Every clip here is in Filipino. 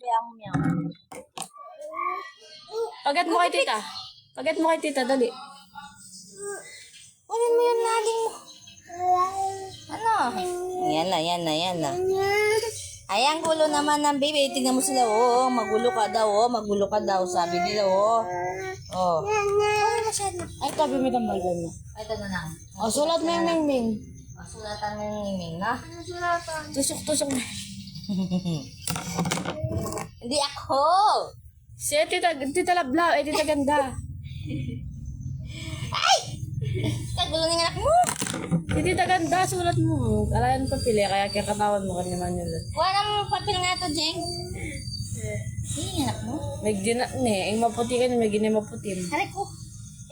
Meow, meow. Pagat mo kay tita. Pagat mo kay tita, dali. Ano mo yun, naling mo? Ano? Yan na. Ay, ang gulo naman ng baby. Tingnan mo sila, oh. Magulo ka daw, sabi nila, oh. Oh. Ay, tabi mo itong balbon mo. Ay, ito na lang. O, sulat mo yung ming-ming. Sulatan mo yung miming, no? Tusok-tusok na. Hindi ako! Si tita Lablaw, tita ganda. Kagulo ng anak mo! Si tita ganda, sulat mo. Alayan pa pili, kaya katawan mo kanina man yun. Wala mo papel nga to, Jeng. Hindi, anak mo. May gina, ne, yung maputi ka na, may gina maputim. Hari ko.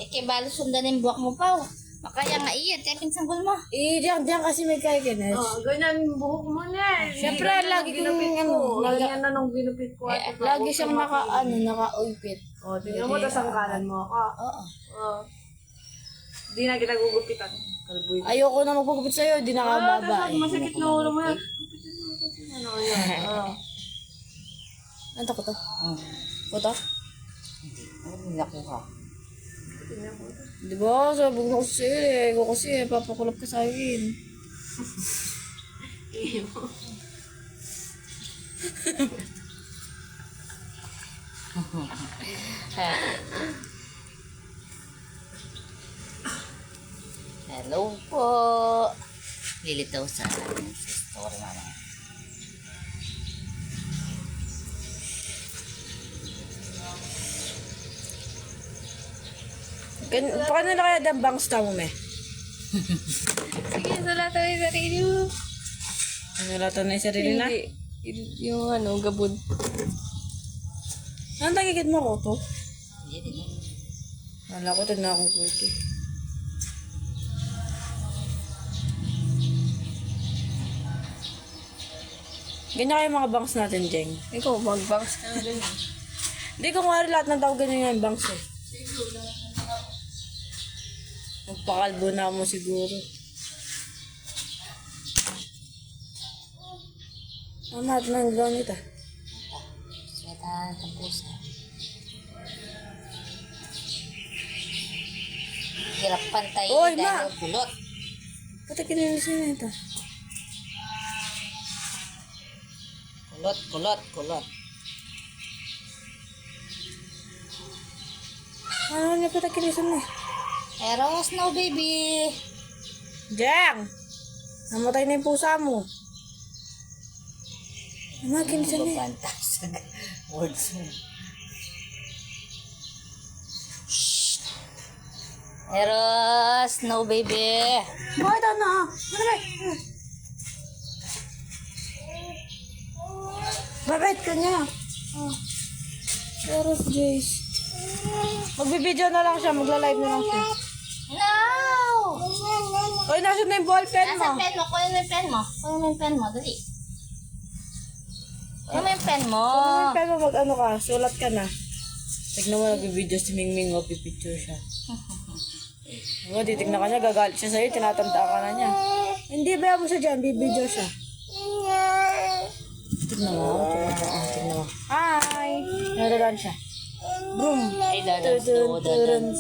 Kaya sundan yung buwak mo pa, oh. Makaya nga iya, tepin sanggol mo. Diyan kasi may kaya kinas. Ganyan yung buhok mo na eh. Siyempre, lagi kong Ganyan na nung ginupit ko. lagi siyang naka-uipit. Tingnan mo, tas ang kanan mo ako. Oo. Di na kita gugupitan. Kalbuy. Ayoko na magpagupit sa'yo, di nakababa. Tapos masakit na ulo mo yan. Gupitin mo kasi ano yan. Ano ko to? Ito? Hindi nakuha. Di ba? Sabog na ko sa'yo eh. Ikaw kasi papakulap ka sa akin. Hello po. Lilitaw sa story mama. Paano na kaya ang bangs mo, me? Sige, sulatan mo yung sarili mo. Nalatan na yung sarili na? Yung ano, gabon. Anong tagigit mo ko to? Hindi. Wala ko, tignan akong kulti. Ganyan kayo mga bangs natin, Jeng. Ikaw, mag-bangs ka na rin. Hindi ko nga lahat ng tao ganyan yung bangs eh. Magpakalbo na mo siguro. Mama, at nang gamit ah. Sweta, tapos. Hirap pantayin Oy, dahil ma! kulot. Pati kinilisin na ito. Kulot. Ano niya pati kinilisin na eh. Pero, snow baby. Jeng! Namatay na yung pusa mo. Mama, kinilisin na eh. Babanta sa words mo. Pero, snow baby. Bakit ano? Ano ba? Bakit ka niya? Oh. Pero Jace. Magbibideo na lang siya, magla-live na lang siya. No! Oy, nasa na yung ballpen mo. Nasa pen mo. Kunin mo yung pen mo. Dali. Kunin mo yung pen mo. Pero mag-ano ka, sulat ka na. Tignan mo, nagbibideo si Mingming, magpipicture siya. Oo, titignan ka niya, gagalit siya sa'yo, tinatanda ka na niya. Hindi, ba mo siya dyan, bibideo siya. Tignan mo. Hi! Nadadan siya. Boom! Ay, dadans daw, dadans.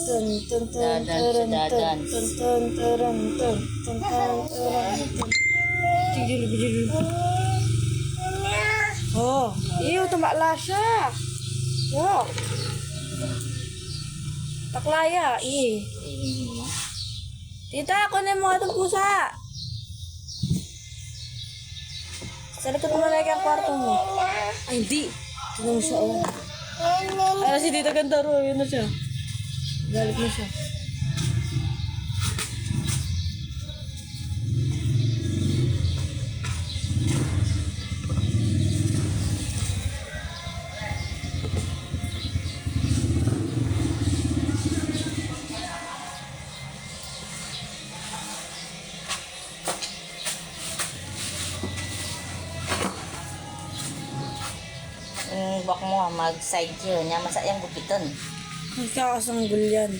Oh, iyo, tumakla siya. Wow. Taklaya, Tita, kunin mo itong pusa. Sa likod mo na ang kwarto mo. Ay, hindi. Tignan mo siya, oh. Ay, si Tita Gandaro, yun na siya. Galit na siya. Bak mo, mag-side yun. Yan, masayang gupiton. Nagkakasanggol yan.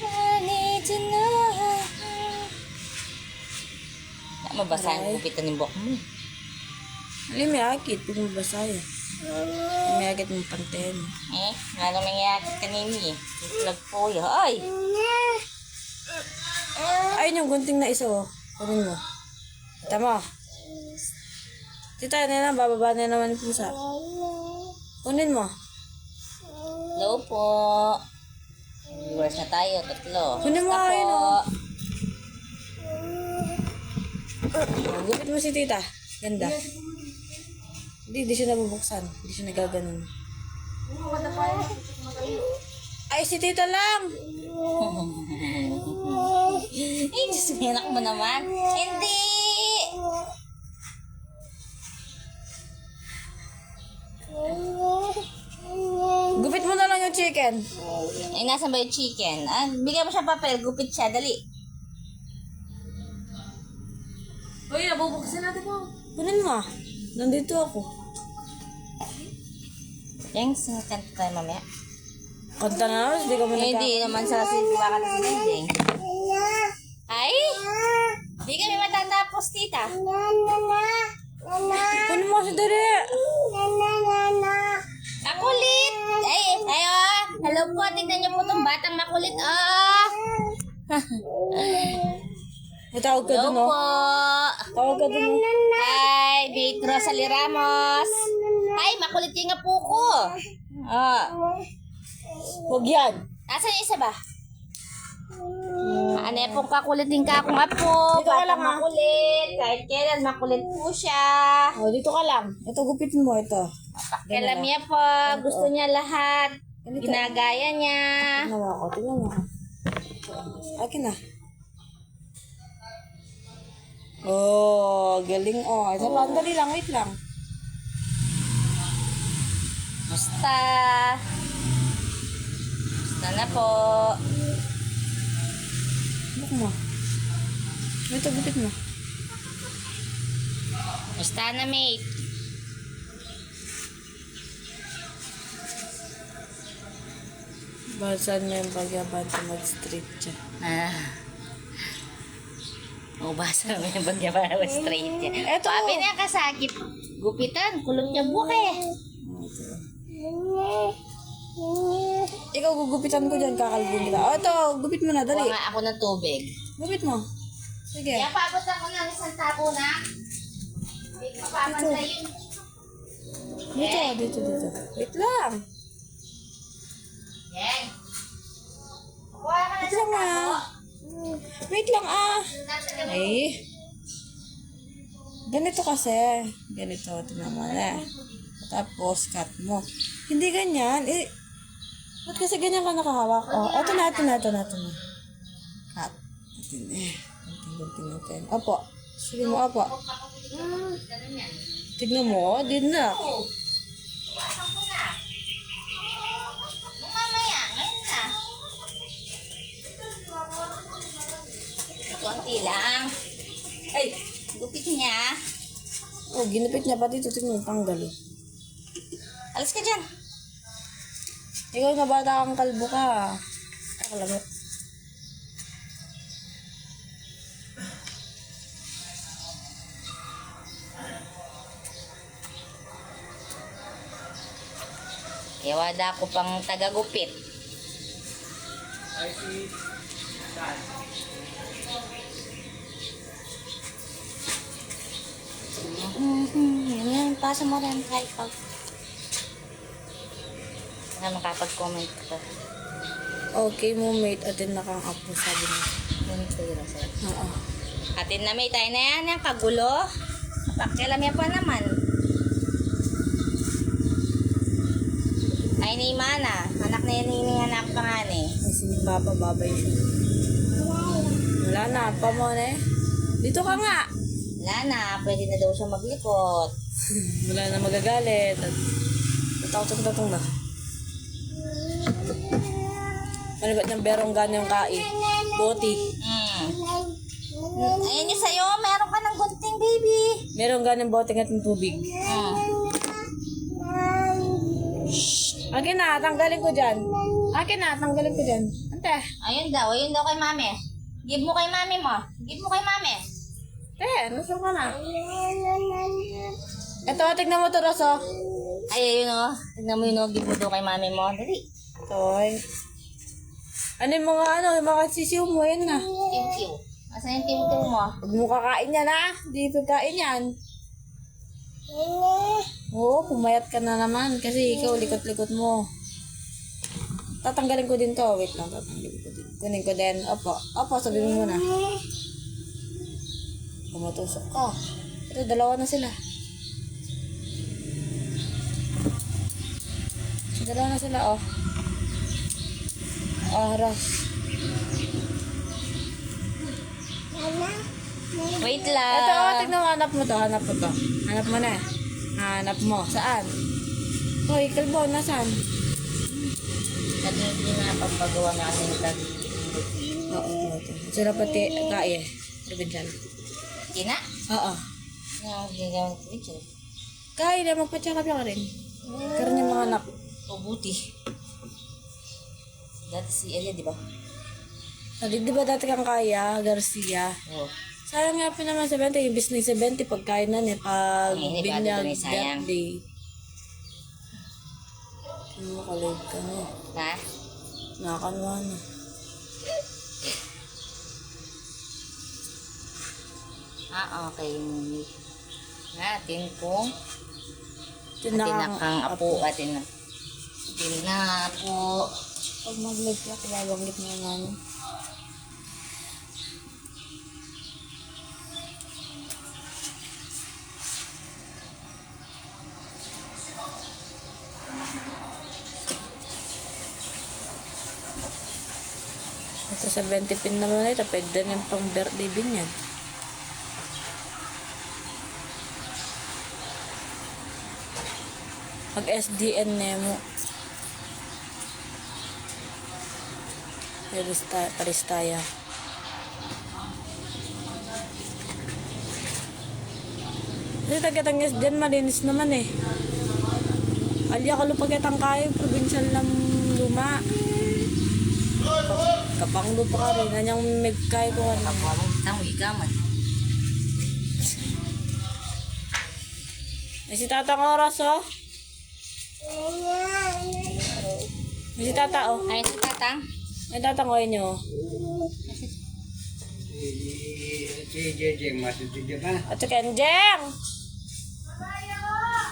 I need to know. Mabasa ang gupiton ng buhok mo. Limiyakit, kung mabasa yan. Limiyakit mong panten. Ano mangyayakit kanini eh. Vlog po yun. Ay! Ayun yung gunting na isa, oh. Kunin mo. Tama. Tita, na bababa na naman yung pusa. Kunin mo. Hello po. Viewers na tayo, tatlo. Kunin mo, Basta ayun, po. oh. Gupit mo si tita. Ganda. Hindi siya nabubuksan. Hindi siya nagaganon. Ay, si tita lang. Eh, Diyos mo, anak mo naman. Hindi! Gupit mo na lang yung chicken. Ay, nasan ba yung chicken? Bigyan mo siya papel, gupit siya, dali. Uy, nabubuksan natin po. Kunin mo. Nandito ako. Yang, sinakanta tayo mamaya. Kanta na naman, hindi ka mo Hindi naman sa baka na si Ding. Ay! Di kami matatapos, tita. Kunin mo si Dere. Makulit! Ay, oh. Hello po, tignan niyo po itong batang makulit. Oh! May tawag ka Hello dun, oh. po. Tawag ka dun, oh. Hi, Big Rosalie Ramos. Hi, makulit yung apo ko. Oh. Huwag yan. Nasaan yung isa ba? Ano yung pong kakulitin ka akong apo? Dito ka lang, Batang ha? makulit. Kahit kailan makulit po siya. Oh, dito ka lang. Ito, gupitin mo ito. Kailan niya po. Gusto niya lahat. Ginagaya niya. Tingnan mo ako. Tingnan mo ako. Akin na. Oh, galing, oh. Ito pa, dali lang. Wait lang. Basta. Basta na po. Buk mo. Ito, gupit mo. Basta na, mate. Bahasan niya yung pagyaban sa mag-strip siya. Basa naman yung bagya para straight niya. Eto. Papi niya kasakit. Gupitan. Kulot niya buka eh. Ikaw, gugupitan ko dyan. Kakalbin kita. Oh, ito. Gupit mo na. Kuha Dali. nga ako ng tubig. Gupit mo. Sige. Kaya paabot ako ng isang tabo na. Hindi ko papantay yun. Dito. Wait lang. Yan. Kuha ka na Wait isang lang, tabo. ah. Wait lang, ah. Ay. Ganito kasi. Ganito. Tingnan mo na. Tapos, cut mo. Hindi ganyan. Eh, ba't kasi ganyan ka nakahawak? Oh, eto na. Cut. Gunting natin. Opo. Sige mo, opo. Tignan mo. Din na. Iwasan ko na. Nung mamaya, ngayon na. Konti lang. Ay, gupit niya. Oh, ginupit niya pati ito. Tignan mo, tanggal. Oh. Alis ka dyan. Ikaw na bata kang kalbo ka. Nakalamot. Iwada ko pang tagagupit. Yan, pasa mo rin kahit pag makapag-comment ka. Okay mo, mate. Atin na kang apo, sabi mo. Oo. Atin na may tayo na yan, yung kagulo. Pakialam yan pa naman. Ay ni Mana, anak na yan anak pa nga ni. Kasi ni Papa, babay siya. Wala na, pa mo na eh. Dito ka nga. Wala na, pwede na daw siya maglikot. Wala na magagalit. At tatong na. Ano ba't ng berong gana yung kai? Boti. Ayan yung sa'yo, meron ka ng gunting baby. Merong ganang bote at ng tubig. Akin na, tanggalin ko dyan. Ante. Ayun daw kay mami. Give mo kay mami mo. Give mo kay mami. Te, nasaan ka na? Ito, tignan mo to, Ros, oh. Ay, ayun o. Tignan mo yun o. Give mo daw kay mami mo. Dali. Toy. Ano yung mga sisiw mo, yan na. Tiw-tiw. Asan yung tiw-tiw mo? Huwag mo kakain yan, ha? Hindi pagkain yan. Oo, pumayat ka na naman kasi ikaw likot-likot mo. Tatanggalin ko din to. Wait lang, tatanggalin ko din. Kunin ko din. Opo, sabihin mo muna. Kumatusok ka. Ito, dalawa na sila. Dalawa na sila, oh. Ros. Wait lang. Ito, oh, tignan mo, hanap mo to. Hanap mo na. Hanap mo. Saan? Hoy, kalbo, nasaan? At hindi na pagpagawa nga kasi yung tag. Oo, ito. Sila pati kaya. Sabi dyan. Kina? Oo. Yung gagawin ko picture. Kaya na, magpa-check up lang rin. Karoon yung mga anak. O buti. Dati si Elia, di ba? Di ba dati kang kaya, Garcia? Oo. Sayang nga pa naman 70, yung business 70, pagkain na niya, pag Hindi, binyag, bakit ito may sayang? birthday. Makalig ka na. Ha? Nakakanwa na. Okay. Natin kung Tinakang tinakang apo at tinapo. Pag mag-live ka, babanggit mo yung ano. Ito sa 20 pin naman ito, pwede na yung pang birthday bin yan. Pag SDN Nemo. Paristaya. Kasi tagatang SDN malinis naman eh. Alya ka lupagatang kayo, provincial ng luma. Kapang lupa ka rin, anyang megkay ko ano. Kapwa mo, tamo ikaman. Ay si Tatang Oras oh. Ay si Tata oh. Ay, si Tatang. Ay Tatang oh inyo. At saka Kenjeng!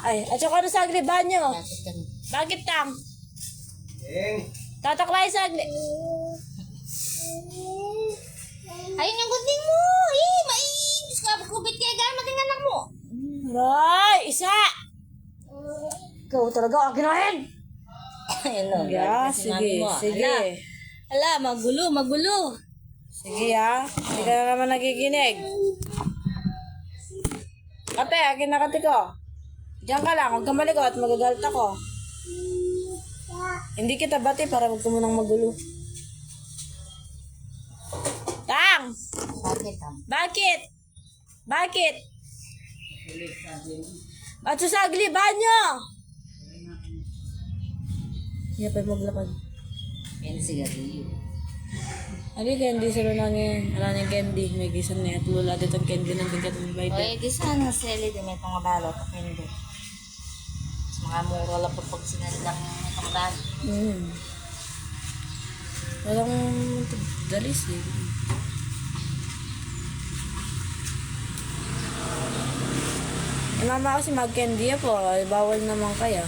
Ay, at saka ano sa agribanyo? Bakit tang? Tataklay sa agri... Ayun yung gunting mo. Diyos ka, kubit kaya gamit yung anak mo. Roy! Isa! Ikaw talaga akinahin! Ayun o. Yeah, sige, sige. Ala, magulo. Sige ha, hindi ka na naman nakikinig. Ate, akin na kati ko. Diyan ka lang, huwag kang maligot, magagalit ako. Hindi kita bati para huwag ka munang magulo. Tang! Bakit? Bakit? At susagli, banyo! Hindi pa maglakad. Yan sigarilyo. Ano yung candy sa lunangin? Wala niyang candy. May gisan niya. At lula dito ang candy ng tingkat ng O, bayde. di sana sili din may itong balot. Hindi. Mas mga mura lang pag sinalang itong balot. Walang dalis eh. Eh, mama kasi mag-candy po. Bawal naman kaya.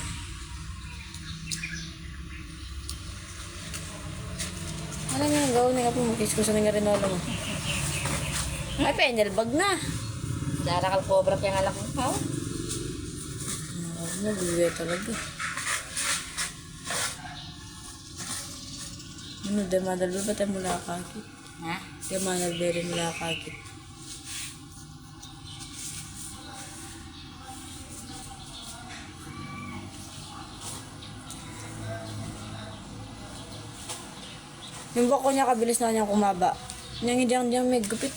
Ano nga gawin nga po mag-kiss ko sa nangarinolo mo. Ay, penel bag na. Darakal cobra pa yung alak mo. Oh. Nabuwi talaga. Ano, damadal ba tayo mula kakit? Ha? Damadal ba rin mula kakit? Yung bako niya kabilis na niyang kumaba. Niyang hindi may gupit.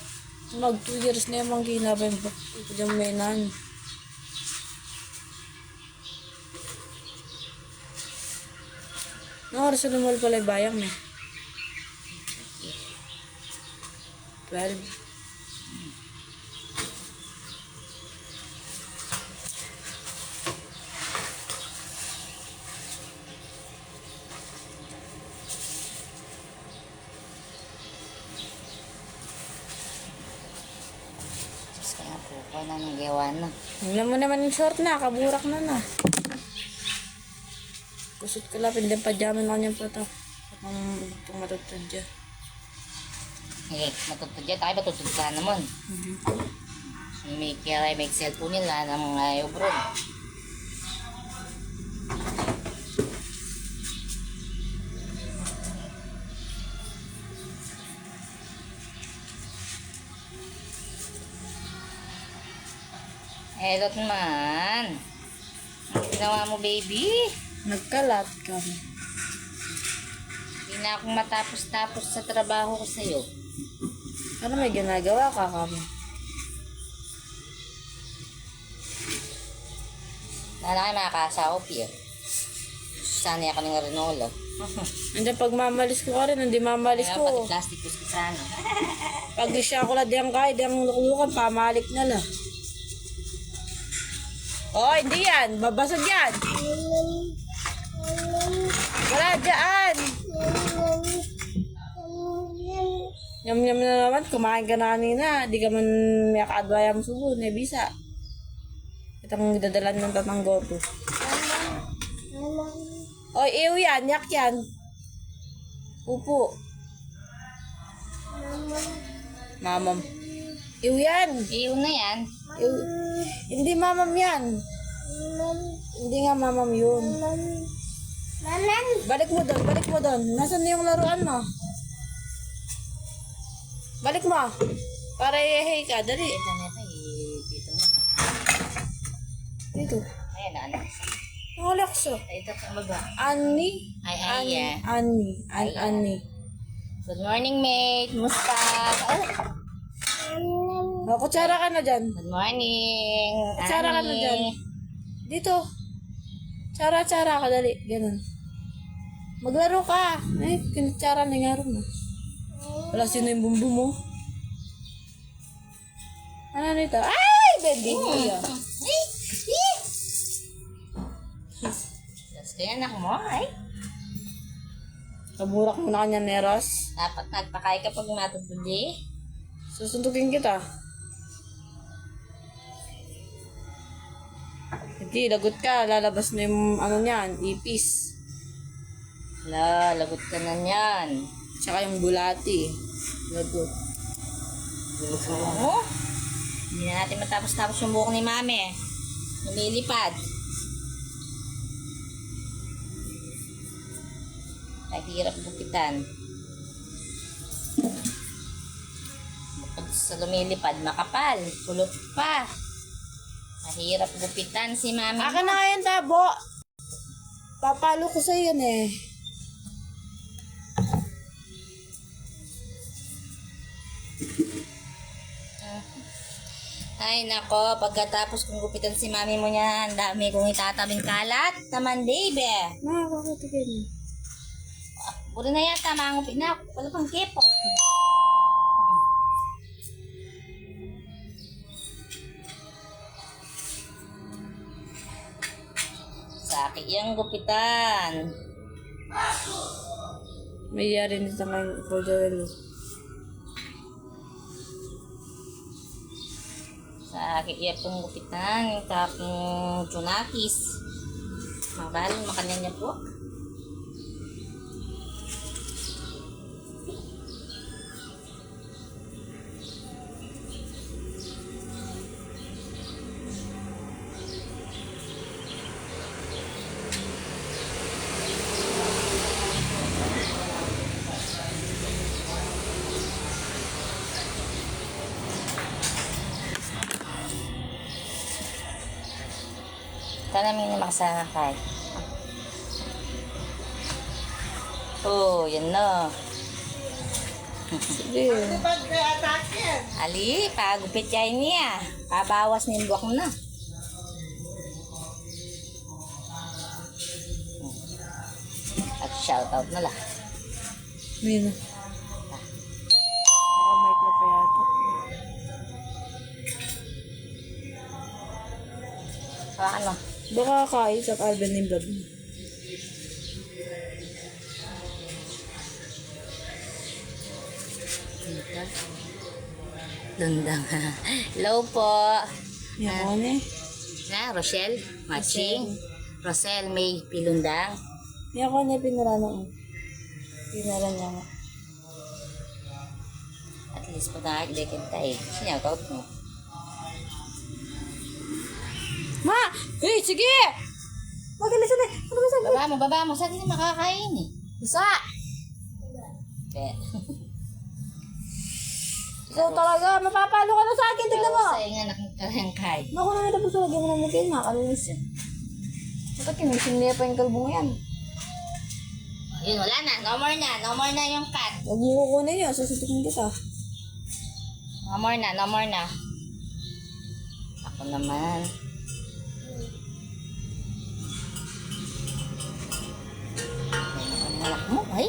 Mag 2 years na yung mga kinaba yung bako. Diyan may nan. Ano oras sa lumal pala yung bayang na? 12. gawa na. Tingnan mo naman yung short na, kaburak na. Kusot ko lang, hindi pajama na kanyang pata. Ang matutod dyan. Eh, matutod dyan. Tayo matutod ka naman. May kaya may cellphone nila ng mga bro. Hello naman. Ang ginawa mo, baby? Nagkalat kami. Hindi na akong matapos-tapos sa trabaho ko sa'yo. Ano may ginagawa ka kami? Wala na kayo makakasawa, Pio. Sanay ako ng Renola. Andiyan pag mamalis ko ka rin, hindi mamalis Kaya ko. pati plastic ko sa sana. Pag siya ko lang diyang kahit diyang luklukan, pamalik na lang. Oh, hindi yan. Babasag yan. Wala dyan. Yum-yum na naman. Kumain ka na kanina. Di ka man may kaadwaya mo subo. Nebisa. Itang dadalan ng tatanggo to. Oy, ew yan. Yak yan. Upo. Mamam. Ew yan. Iyo na yan. Ew. Hindi mamam yan. Hindi nga mamam yun. Balik mo doon. Balik mo doon. Nasaan na yung laruan mo? Balik mo. Para i-hey ka. Dali. Ito na ito, dito mo. Dito. Ayan, ano. Ang Alexa. Ay, ito sa baba. Annie. Ay, yeah. Annie. Annie. Good morning, mate. Musta? Oh, kutsara ka na dyan. Good morning. Kutsara ka na dyan. Dito. Tsara ka. Dali. Ganun. Maglaro ka. Ay, kinatsara na nga rin. Wala sino yung bumbo mo. Ano nito? Ay! Baby mo yan. Tapos kaya anak mo, ay. Kaburak mo na kanya neros. Dapat nagpakain ka pag matutuli. Susuntukin kita. Hindi, lagot ka. Lalabas na yung ano niyan, ipis. Lagot ka na yan. Tsaka yung bulati. Lagot. Gusto mo? Hindi na natin matapos-tapos yung buhok ni mami. Lumilipad. Kahit hirap gupitan. Bukod sa lumilipad, makapal. Kulot pa. Mahirap gupitan si mami. Akin na ngayon, tabo. Papalo ko sa yan eh. Ay nako, pagkatapos kong gupitan si mami mo niya, ang dami kong itatabing kalat. Naman, baby. Nakakatigil. Puro na yata, mangupit na. Wala pang kepo. Sakit yung gupitan. May yari nito ngayon ko Joel. Sakit yung gupitan. Yung kapong tsunakis. Mabalong makanya niya po. Sana may makasama ka. Oh, yan na. Sige. Ali, pagupit yan niya. Pabawas na yung buwak mo na. At shoutout na lang. May na. Baka may club pa yata. Hawakan mo. Baka kain sa Alvin yung vlog mo. Dundang. Hello po. Yan ko na eh. Na, Rochelle, Matching, Rosel, May, Pilundang. Yan ko na pinara na. Pinara niya nga. At least pagkakagdekin tayo. Sinyagot mo. Ma! Eh, sige! Magalis na. Baba mo. Saan hindi makakain eh? Isa! Kaya. Ikaw talaga, mapapalo ka na sa akin, tignan mo! Sa'yo nga nakangkay. Naku na tapos lagyan mo ng mukha, nakakalinis yan. Bakit kinising niya pa yung kalbong yan? Yun, wala na. No more na. No more na yung cat. Huwag mo kukunin yun, susutukin kita. No more na. No more na. Ako naman. Ang malak mo, ay.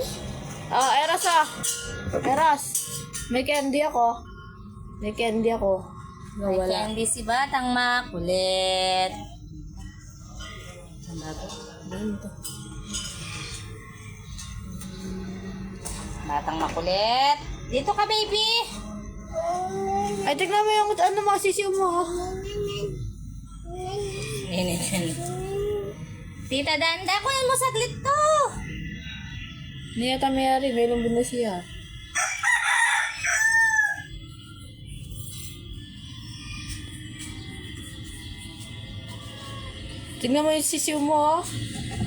Oh, Eras ah! Eras! May candy ako. May Nawala. candy si Batang Makulit. Ang bago. Ganito. Batang Makulit. Dito ka, baby. Ay, tignan mo yung ano mga sisiw mo. Oh. Ninitin. Tita Danda, kunin mo saglit to. Niya tamayari, may lumbun na siya. Tignan mo yung sisiw mo, oh.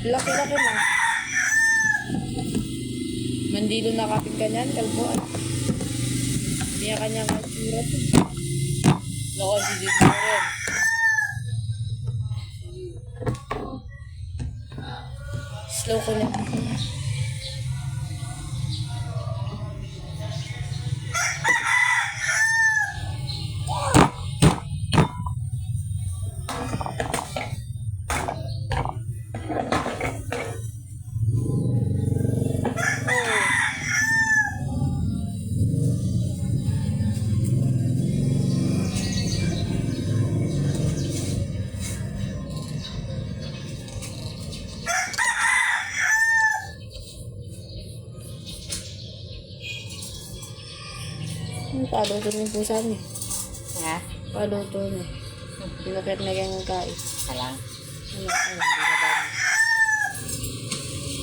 Laki-laki na. Mandilo na kapit ka niyan, kalbo. Niya kanyang katsura to. Loko, sisip mo rin. Slow ko na. Paluto na yung pusa niya. Ha? Paluto na. Pinakit na yung kain. Alang. Ano,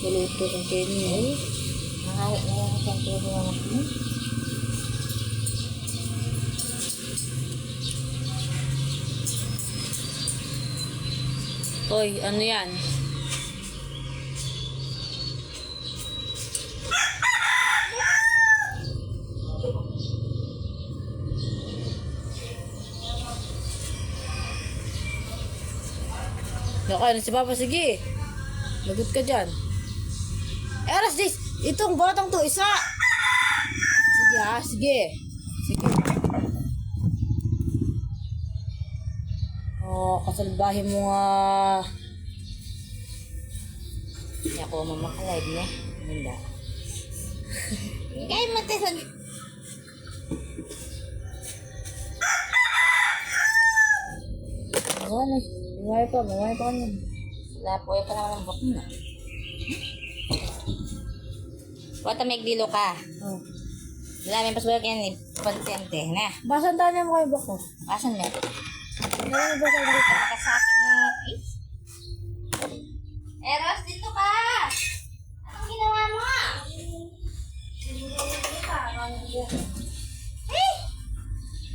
paluto ng kain niya. Nakahit na yung isang tubo ng anak mo. Hoy, ano yan? Nakain na si Papa, sige. Lagot ka dyan. Eras, dis! Itong batang to, isa! Sige ha, sige. Sige. Oh, kasalbahin mo nga. Hindi ako mamaka-live niya. Hindi. Kaya matisan. Ano eh. Bumay pa kanya. Lapoy pa naman ang bok na. Wata may dilo ka. Oh. Wala may pasbalik yan eh. Pansente. Na. Basan tayo mo kayo bako. Asan na? Ano ba sa dito? Nakasakit ng... Eros, dito ka! Anong ginawa mo?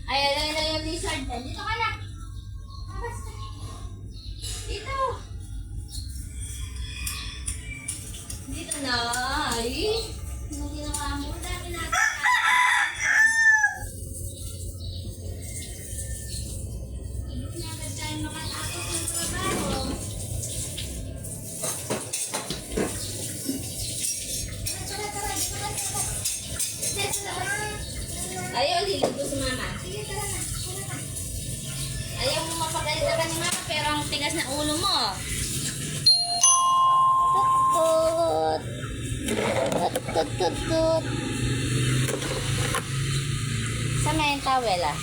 Ay, yung lizard na. Dito ka na. Basta. Dito. Dito na. Ay. Anong ginawa mo? Dami natin. Hindi na agad tayo makatapos ng trabaho. Ayaw, liligo si mama. Sige, tara na. Tara na. Ayaw mo mapagalitan ka ni mama, pero ang tigas na ulo mo. Tut-tut. Tut-tut-tut-tut. Saan na yung towel ah?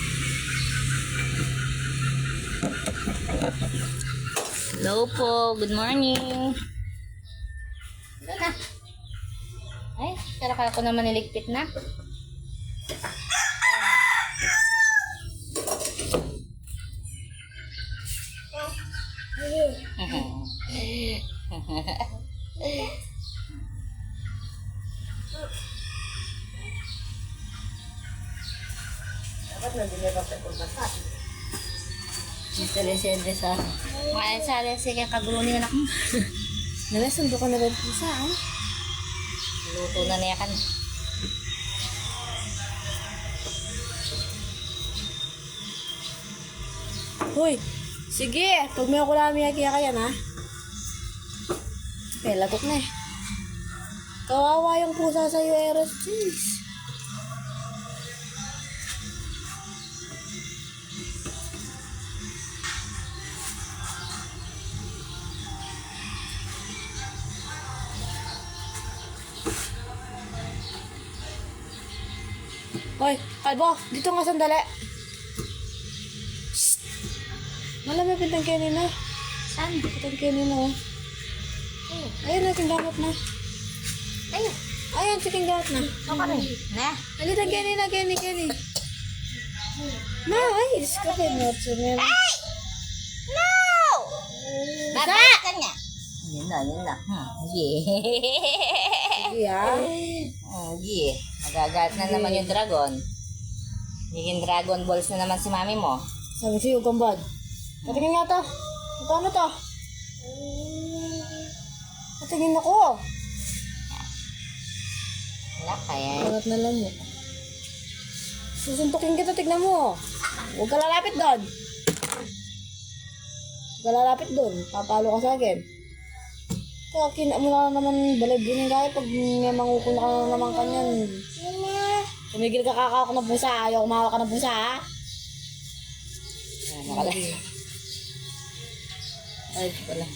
Hello po, good morning. Ito na. Ay, kala ko naman niligpit na. Dapat nandun ka sa kulbasa. Dito rin siya sa... Kaya sali sige kagulo ni anak mo. Nalasundo ka na rin po sa, ah? Luto na niya kan. Hoy, sige. Pag may ako namin kaya kaya na. Okay, lagok na eh. Kawawa yung pusa sa'yo, Eros. Jeez. Hoy, kalbo, dito nga sandali. Shh. Malamig yung tangke nila. Saan? Tangke nila, oh. Ayun na, tinggamot na. Ayun. Ayun, tinggamot na. Saan ka rin? Na. Ali, tangke nila, Kenny. Ma, ay, iskapin mo. Ay! No! Babalik ka niya. Yun na. Yeah. Yeah. Yeah. Magagat na naman yung dragon. Naging Dragon Balls na naman si mami mo. Sabi sa'yo, gambad. Patingin nga to. Magkano to? Patingin ako. Wala kaya. Pangat na lang mo. Susuntukin kita, tignan mo. Huwag ka lalapit doon. Huwag ka lalapit doon. Papalo ka sa akin. Kina mo na naman balibin yung gaya pag may mangukuna ka na naman kanyan. Tumigil ka kakawak ng busa. Ayaw kumawak ka ng busa, ha? Nakalagay. Ay, wala.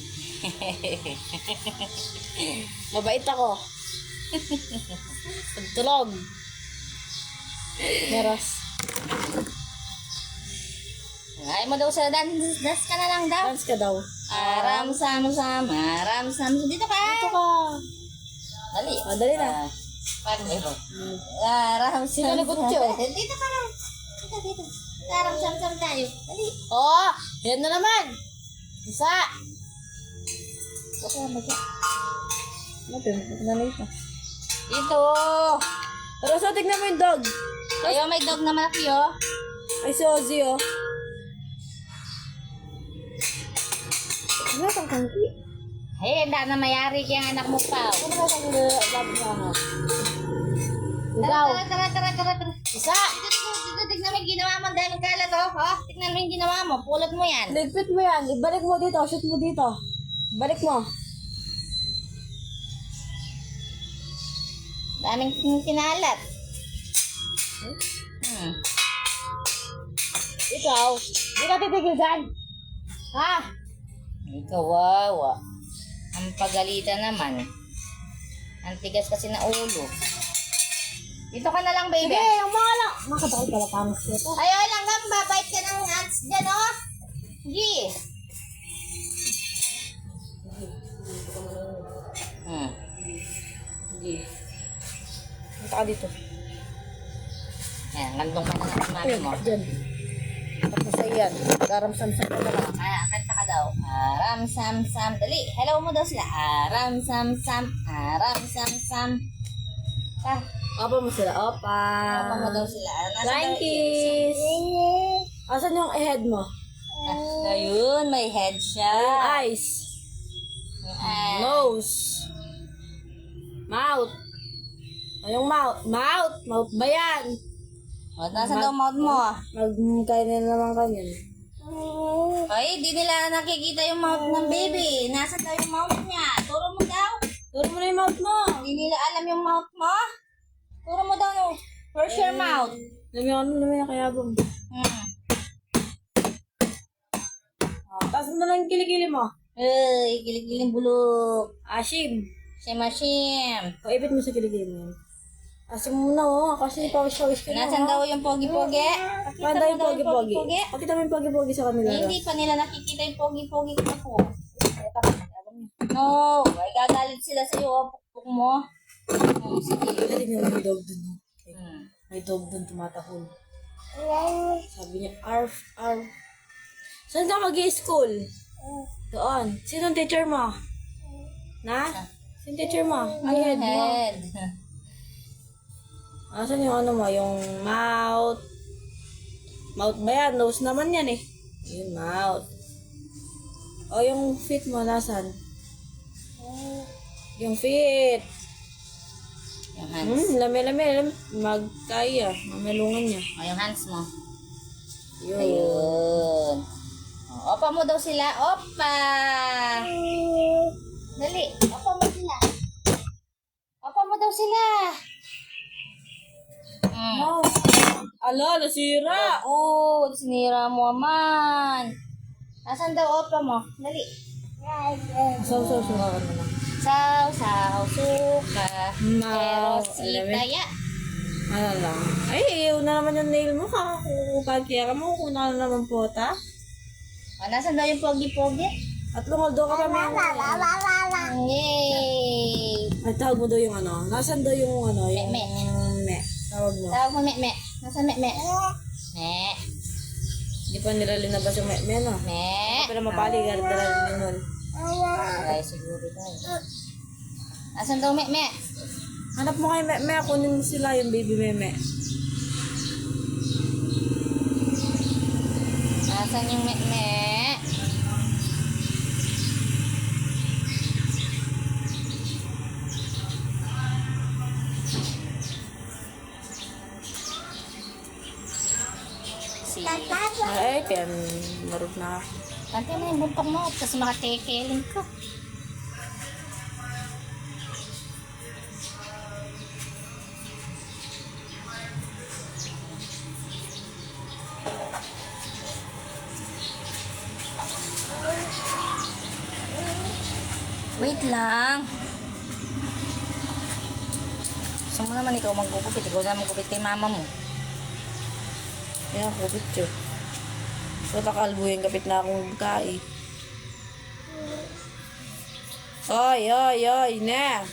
Mabait ako. Pagtulog. Meros. Ay mo daw sa dance ka na lang daw. Dance ka daw. Aram sam. Dito ka. Dito ka. Dali. Dali na. Paano ito? Aram sam. Sino nagutyo? Dito ka lang. Dito. Aram sam tayo. Dali. Oh, yan na naman. Isa. Baka magka. Ano na ito? Dito. Pero so, tignan mo yung dog. Kayo may dog na malaki oh. Ay, si Ozzy, oh. Ano kang kangki? Hey, na mayari kaya anak mo pa. Ano na kang labot na ako? Ikaw. Tara. Isa. Dito, tignan mo yung ginawa mo. Dahil magkalat oh. Ha? Tignan mo yung ginawa mo. Pulot mo yan. Ligpit mo yan. Ibalik mo dito. Shoot mo dito. Balik mo. Daming kinalat. Ikaw. Di ka titigil dyan. Ha? Ay, kawawa. Ang pagalitan naman. Ang tigas kasi na ulo. Dito ka na lang, baby. Sige, yung mga lang. Makadakal pala pangos dito. Ayaw lang nga, babait ka ng ants dyan, oh. Gi. Sige. Punta ka dito. Ayan, landong ka na ng mami mo. Dyan. Tapos sa iyan. Garam-sam-sam ka na. Kaya, kanta ka daw. Aram, sam. Dali, hello mo daw sila. Aram, sam. Ah, Opa mo sila. Opa. Opa mo daw sila. Flying kiss. Asan yung head mo? Ayun, may head siya. Eyes. Ah, Nose. Mouth. Ayong mouth. Mouth ba yan? Nasaan daw mouth mo? Magkainin naman kanyan. Ay, di nila nakikita yung mouth ng baby. Nasaan daw yung mouth niya? Turo mo daw. Turo mo na yung mouth mo. Hindi nila alam yung mouth mo. Turo mo daw no. Where's your mouth? Namin yung kayabong. Taas mo na lang yung kilikili mo. Ay, kilig-kiling bulok. Asim. Shim. Paipit mo sa kilikili mo yan. Asim mo na, oh. Kasi pawis-pawis ka na. Nasaan daw yung pogi-pogi? Panda yung pogi-pogi. Pakita mo yung pogi-pogi sa kanila. Eh, hindi pa nila nakikita yung pogi-pogi ko po. No, ay gagalit sila sa iyo, pukpuk mo. Sige. Pwede niyo may dog dun. Hmm. May dog dun tumatahol. Sabi niya, arf. Saan ka mag-i-school? Doon. Sinong teacher mo? Na? Sinong teacher mo? Ay, head mo. Head. Asan yung ano mo? Yung mouth. Mouth ba yan? Nose naman yan eh. Yung mouth. O yung feet mo, nasan? Yung feet. Yung hands. Lami. Magkaya. Mamelungan niya. O, yung hands mo. Yun. Ayun. O, opa mo daw sila. Opa! Dali. Opa mo sila. Opa mo daw sila. Oh. Ala, nasira. Oo, sinira mo man. Nasaan daw opa mo? Dali. Saw ka naman. Saw, suka. No, Pero alam mo. taya. Ano lang. Ay, iyon na naman yung nail mo. Kakakukagkira mo. Kung na naman po, ta. O, nasaan daw yung pogi-pogi? At lumaldo ka kami. Yay! Ay, tawag mo daw yung ano. Nasaan daw yung ano? Yung Me. me. Tawag mo. Tawag mo, me. Nasaan me? Me. Hindi pa nila linabas yung me, no? Me. Pero mapali, galit na lang yun nun. Ay, siguro tayo. Nasaan daw me? Hanap mo kay me, kunin mo sila yung baby meme. Nasaan yung me? Si... Ay, kaya marunong na ako. Tante mo yung bumpang mo, tapos makatekeling ka. Wait lang. Gusto mo naman ikaw magkukupit. Ikaw na magkupit kay mama mo. Kaya ako, bityo. So, takalbuhin kapit na akong kai. Oy, na.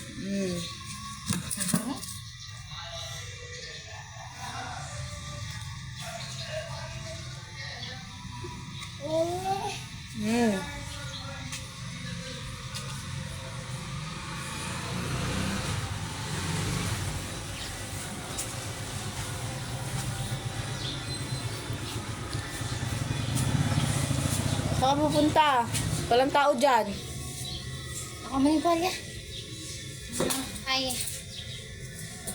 Saan ka pupunta? Walang tao dyan. Ako manipalya. Ay.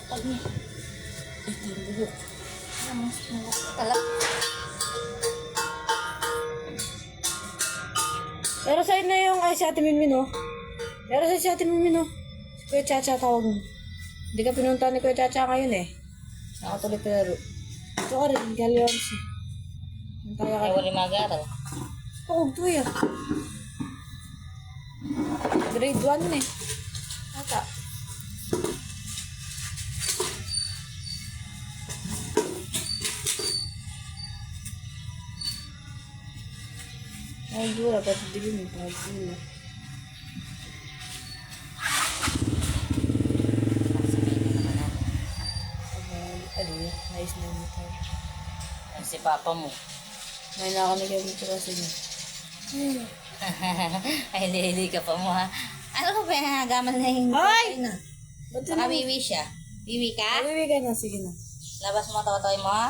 Pag niya. Talak. Pero sa'yo na yung ay si Ate Minmin, oh. Pero sa'yo si Ate Minmin, oh. Si Kuya Chacha tawag mo. Hindi ka pinunta ni Kuya Chacha ngayon, eh. Nakatuloy ka laro. Ito ka rin, Galeonsi. Nantaya ka Ay, rin. wali mag-aral. Pakog to, eh. Grade 1, eh. Ata. Ay, dura, pati dilim, pati nice na yung tayo. Ay, si papa mo. May nakanig yung ito kasi niya. Ay, hindi ka pa mo ha. Ano ka ba yung hagaman na yung... Ay! Na. Ba't Baka wiwi siya. Wiwi ka? Ay, ka na, sige na. Labas mo tawa-tawa mo ha.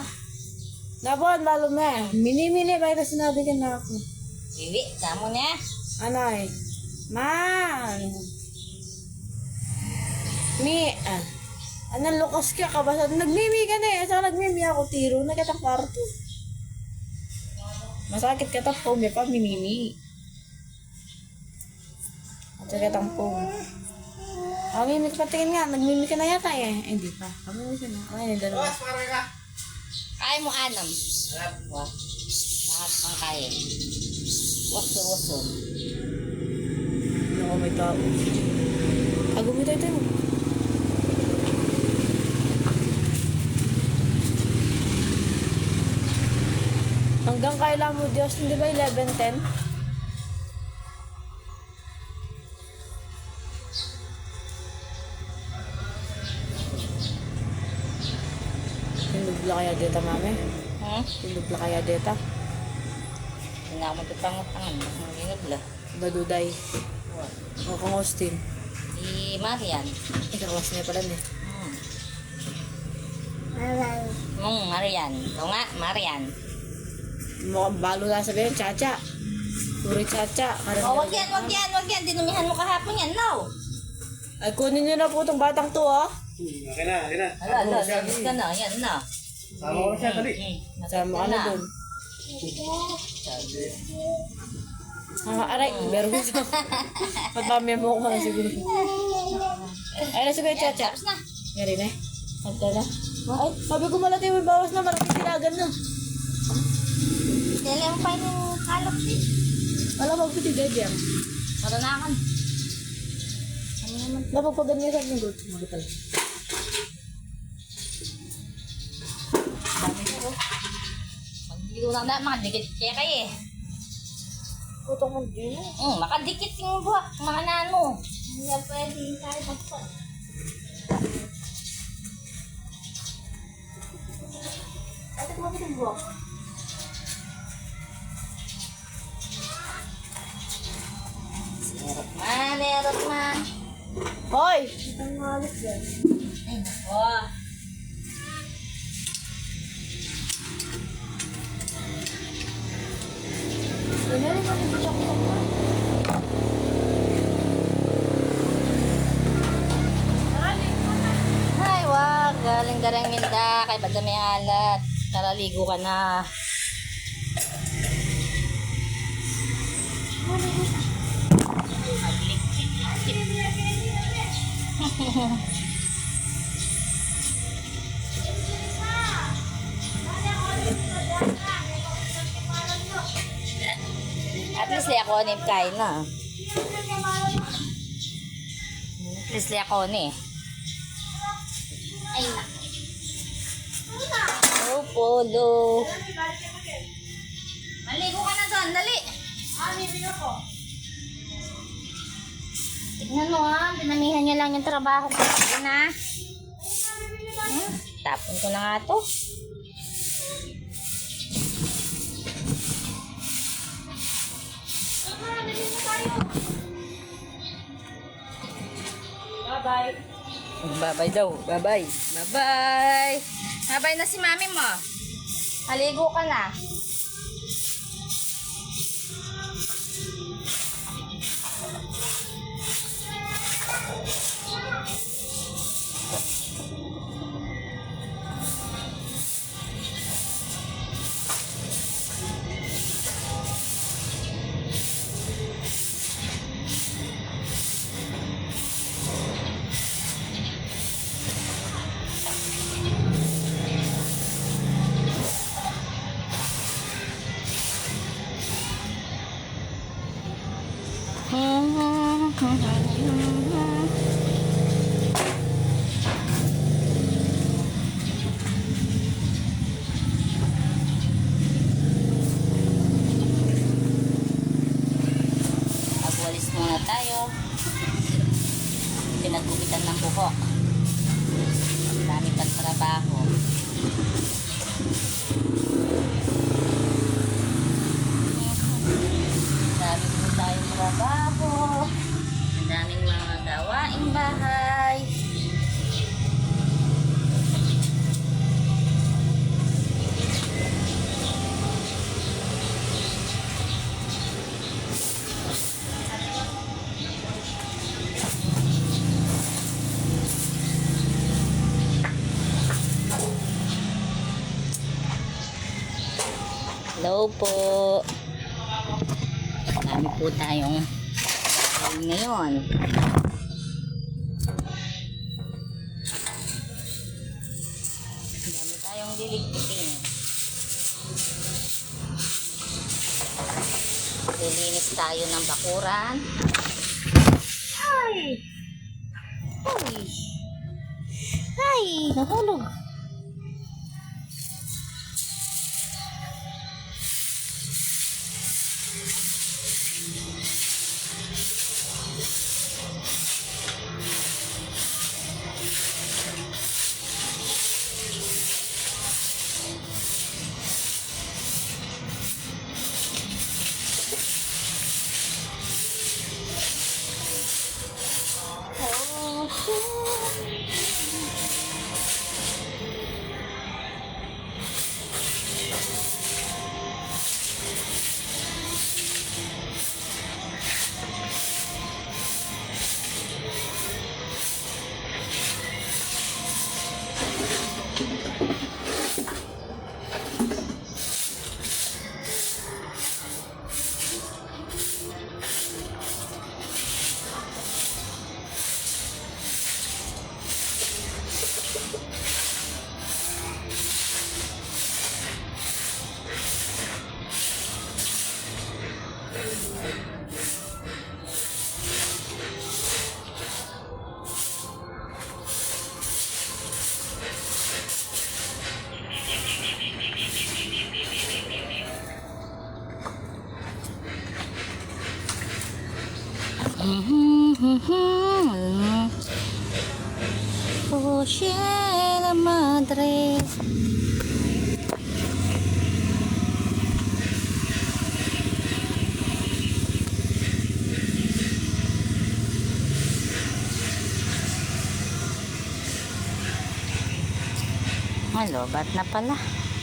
Nabon, lalo na. Mini-mini, bakit sinabi ka na ako? Wiwi, damo niya. Anay? Man! Anong lukas ka ka ba? Nagmimi ka na eh. Saan nagmimi ako? Tiro na kitang kwarto. Masakit ka tapong, may pa mimimi. At sa kitang pong. Mimik patingin nga. Nagmimi ka na yata eh. Hindi pa. Mimik ka na. Ay, hindi na. Kaya mo anam. Wah. Lahat ang kaya. Waso. Ako may tao. Agumi tayo. Hanggang kailan mo, Diyos, hindi ba 11:10? Tindog la kaya data, mami? Hmm? Tindog la kaya data? na ako magpapangat-pangan. Hindi nagla. Baduday. O kung Austin. Si Marian. Ikakas niya pala niya. Marian. Ikaw nga, Marian. Mukhang balo na sabihin, Chacha. Puri Chacha. Oh, wag yan, wag yan, wag yan. Dinumihan mo kahapon yan, no? Ay, kunin niyo na po itong batang to, ah. Okay na, okay na. Hala, labis ka na. Yan na. Sama ko siya, dali. Sama ka na doon. Aray, meron ko sa... Patami mo ko na siguro. Ay, na siguro, Chacha. Tapos na. Meron na. Hanta na. Ay, sabi ko malati may bawas na. Maraming tinagan na. Dali ang pa yung kalap din. Wala ba ko tigay Maranakan. Ano naman? Napagpaganyan sa akin doon. Magatal. Dami ko. Magdikit ko na makadikit kaya kayo eh. Putong mo din. Makadikit yung buhak, mga nano. Hindi na pwede tayo magpag. Ate ko yung buhak. Nerot man. Hoy! Ay, nako. Ay, wag. Galing darang minda. Kay banda may alat. Tara, ligo ka na. At least ako ni kain na. At least ako ni. Ay na. Oh, polo. Maligo ka na doon, dali. Tignan mo ha, pinamihan niya lang yung trabaho ko. Yun na. Tapon ko na nga to. Bye-bye. Bye-bye daw. Bye-bye. Bye-bye. Bye-bye na si mami mo. Haligo ka na. Magwalis muna tayo. Pinagkupitan ng buhok. Ang dami pang trabaho. Dami po tayong trabaho. Ang daming mga gawaing bahay. Hello po. Dami po tayong gagawin ngayon. Dami tayong liligpitin. Lilinis tayo ng bakuran. Ay! Ay! Ay! Nahulog. Oh, Sierra Madre. Hello, ba't na pala?